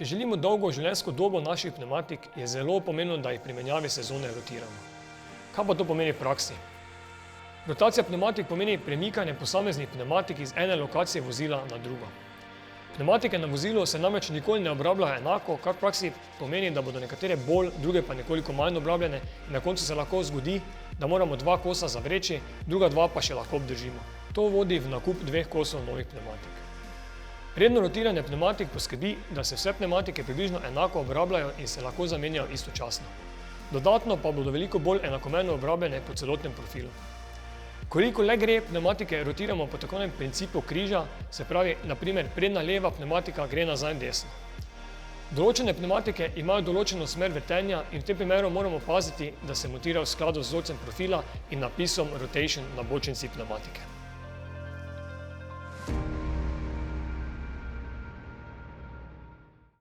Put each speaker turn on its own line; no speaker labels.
Če želimo dolgo življenjsko dobo naših pnevmatik, je zelo pomembno, da jih pri menjavi sezone rotiramo. Kaj pa to pomeni v praksi? Rotacija pnevmatik pomeni premikanje posameznih pnevmatik iz ene lokacije vozila na drugo. Pnevmatike na vozilu se namreč nikoli ne obrabljajo enako, kar v praksi pomeni, da bodo nekatere bolj, druge pa nekoliko manj obrabljene in na koncu se lahko zgodi, da moramo 2 kosa zavreči, druga 2 pa še lahko obdržimo. To vodi v nakup 2 kosov novih pnevmatik. Redno rotiranje pnevmatik poskrbi, da se vse pnevmatike približno enako obrabljajo in se lahko zamenjajo istočasno. Dodatno pa bodo veliko bolj enakomerno obrabljene po celotnem profilu. Koliko le gre, pnevmatike rotiramo po tako enem principu križa, se pravi, na primer, prednja leva pnevmatika gre nazaj desno. Določene pnevmatike imajo določeno smer vrtenja in v tem primeru moramo paziti, da se montira v skladu z vzorcem profila in napisom rotation na bočnici pnevmatike.